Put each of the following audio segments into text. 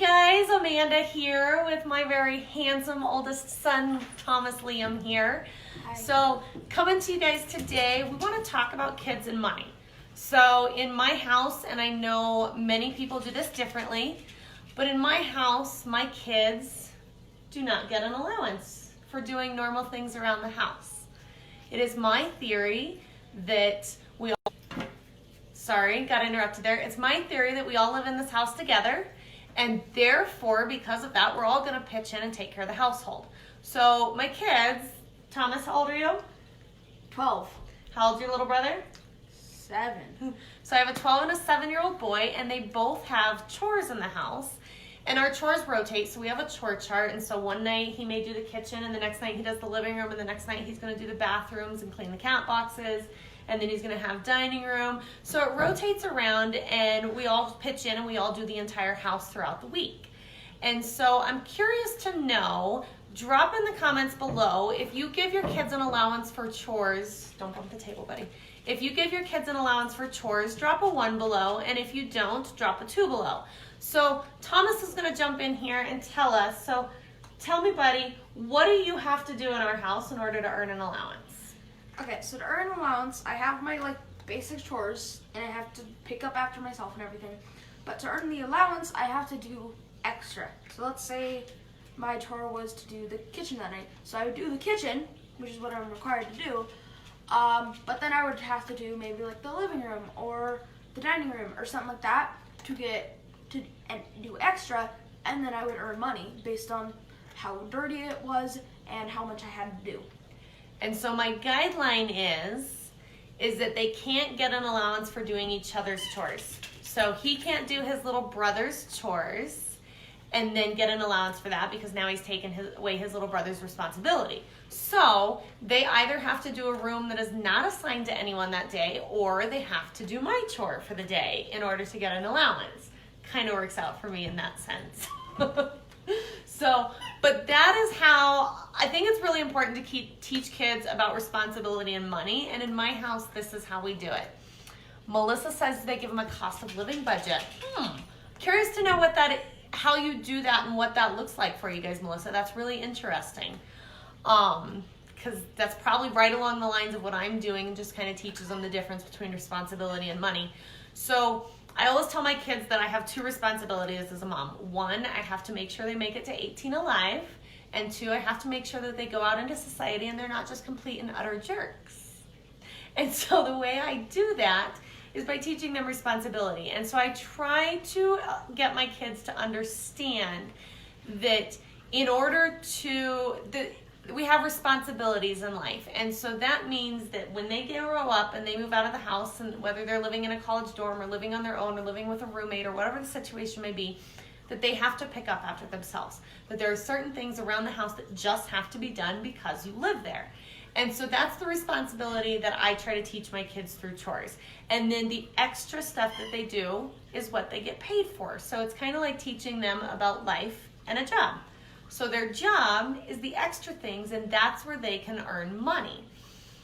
guys, Amanda here with my very handsome oldest son, Thomas Liam here. Hi. So coming to you guys today, we want to talk about kids and money. So in my house, and I know many people do this differently, but in my house, my kids do not get an allowance for doing normal things around the house. It is my theory that we all, sorry, got interrupted there. It's my theory that we all live in this house together, and therefore, because of that, we're all going to pitch in and take care of the household. So my kids, Thomas, how old are you? 12. How old's your little brother? 7. So I have a 12 and a 7-year-old boy, and they both have chores in the house. And our chores rotate, so we have a chore chart. And so one night he may do the kitchen, and the next night he does the living room, and the next night he's going to do the bathrooms and clean the cat boxes, and then he's going to have dining room. So it rotates around, and we all pitch in, and we all do the entire house throughout the week. And so I'm curious to know, drop in the comments below, if you give your kids an allowance for chores, don't bump the table, buddy. If you give your kids an allowance for chores, drop a 1 below, and if you don't, drop a 2 below. So Thomas is going to jump in here and tell us, so tell me, buddy, what do you have to do in our house in order to earn an allowance? Okay, so to earn an allowance, I have my basic chores, and I have to pick up after myself and everything. But to earn the allowance, I have to do extra. So let's say my chore was to do the kitchen that night. So I would do the kitchen, which is what I'm required to do. But then I would have to do maybe the living room or the dining room or something like that to do extra, and then I would earn money based on how dirty it was and how much I had to do. And so my guideline is that they can't get an allowance for doing each other's chores. So he can't do his little brother's chores and then get an allowance for that, because now he's taken away his little brother's responsibility. So they either have to do a room that is not assigned to anyone that day, or they have to do my chore for the day in order to get an allowance. Kind of works out for me in that sense. So, but that is how, I think it's really important to teach kids about responsibility and money, and in my house, this is how we do it. Melissa says they give them a cost of living budget. Curious to know how you do that and what that looks like for you guys, Melissa. That's really interesting. Because that's probably right along the lines of what I'm doing, and just kind of teaches them the difference between responsibility and money. So I always tell my kids that I have 2 responsibilities as a mom. 1, I have to make sure they make it to 18 alive. And 2, I have to make sure that they go out into society and they're not just complete and utter jerks. And so the way I do that is by teaching them responsibility. And so I try to get my kids to understand that in order to, we have responsibilities in life. And so that means that when they grow up and they move out of the house, and whether they're living in a college dorm or living on their own or living with a roommate or whatever the situation may be, that they have to pick up after themselves. That there are certain things around the house that just have to be done because you live there. And so that's the responsibility that I try to teach my kids through chores. And then the extra stuff that they do is what they get paid for. So it's kind of like teaching them about life and a job. So their job is the extra things, and that's where they can earn money.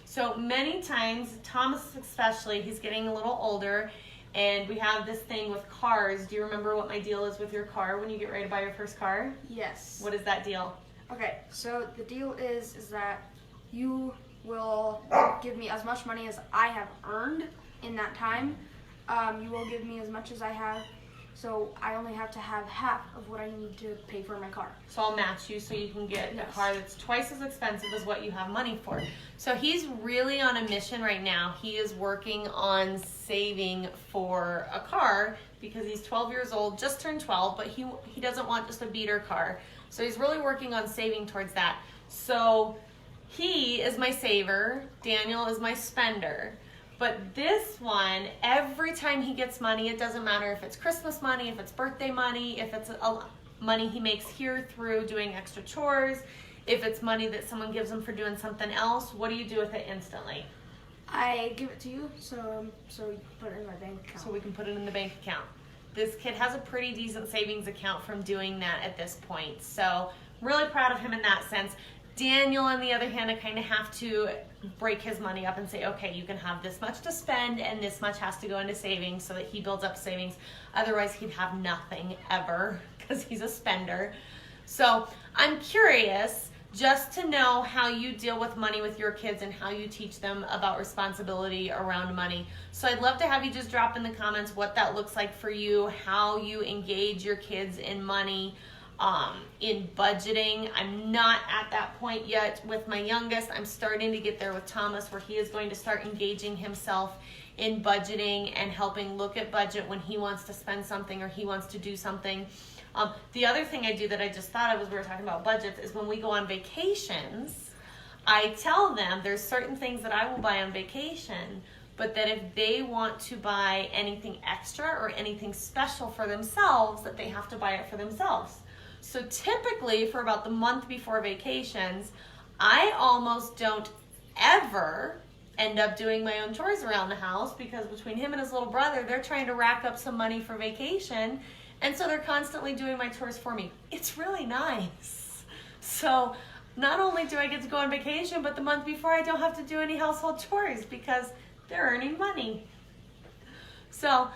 So many times, Thomas especially, he's getting a little older, and we have this thing with cars. Do you remember what my deal is with your car when you get ready to buy your first car? Yes. What is that deal? Okay, so the deal is that you will give me as much money as I have earned in that time. You will give me as much as I have. So I only have to have half of what I need to pay for my car. So I'll match you so you can get a car that's twice as expensive as what you have money for. So he's really on a mission right now. He is working on saving for a car because he's 12 years old, just turned 12, but he doesn't want just a beater car. So he's really working on saving towards that. So he is my saver, Daniel is my spender. But this one, every time he gets money, it doesn't matter if it's Christmas money, if it's birthday money, if it's money he makes here through doing extra chores, if it's money that someone gives him for doing something else, what do you do with it instantly? I give it to you, so you put it in my bank account. So we can put it in the bank account. This kid has a pretty decent savings account from doing that at this point. So I'm really proud of him in that sense. Daniel, on the other hand, I kind of have to break his money up and say, okay, you can have this much to spend and this much has to go into savings so that he builds up savings. Otherwise, he'd have nothing ever because he's a spender. So I'm curious just to know how you deal with money with your kids and how you teach them about responsibility around money. So I'd love to have you just drop in the comments what that looks like for you, how you engage your kids in money, in budgeting. I'm not at that point yet with my youngest. I'm starting to get there with Thomas, where he is going to start engaging himself in budgeting and helping look at budget when he wants to spend something or he wants to do something. The other thing I do that I just thought of as we were talking about budgets is when we go on vacations, I tell them there's certain things that I will buy on vacation, but that if they want to buy anything extra or anything special for themselves, that they have to buy it for themselves. So typically for about the month before vacations, I almost don't ever end up doing my own chores around the house, because between him and his little brother, they're trying to rack up some money for vacation. And so they're constantly doing my chores for me. It's really nice. So not only do I get to go on vacation, but the month before I don't have to do any household chores because they're earning money. So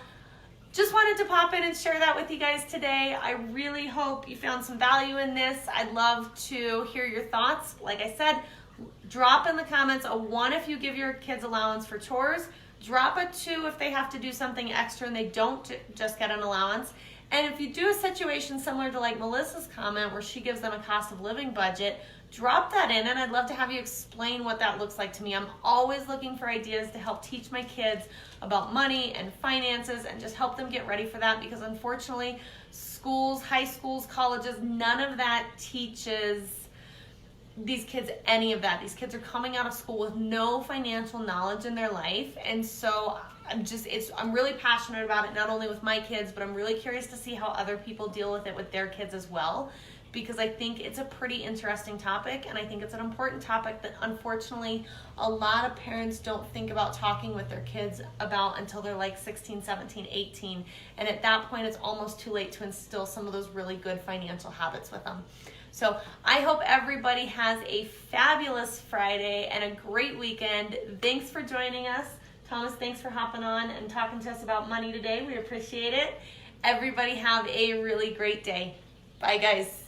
just wanted to pop in and share that with you guys today. I really hope you found some value in this. I'd love to hear your thoughts. Like I said, drop in the comments a 1 if you give your kids allowance for chores. Drop a 2 if they have to do something extra and they don't just get an allowance. And if you do a situation similar to like Melissa's comment where she gives them a cost of living budget, drop that in and I'd love to have you explain what that looks like to me. I'm always looking for ideas to help teach my kids about money and finances and just help them get ready for that, because unfortunately schools, high schools, colleges, none of that teaches these kids any of that. These kids are coming out of school with no financial knowledge in their life, and so I'm really passionate about it, not only with my kids, but I'm really curious to see how other people deal with it with their kids as well, because I think it's a pretty interesting topic, and I think it's an important topic that unfortunately a lot of parents don't think about talking with their kids about until they're like 16, 17, 18, and at that point it's almost too late to instill some of those really good financial habits with them. So I hope everybody has a fabulous Friday and a great weekend. Thanks for joining us. Thomas, thanks for hopping on and talking to us about money today. We appreciate it. Everybody have a really great day. Bye, guys.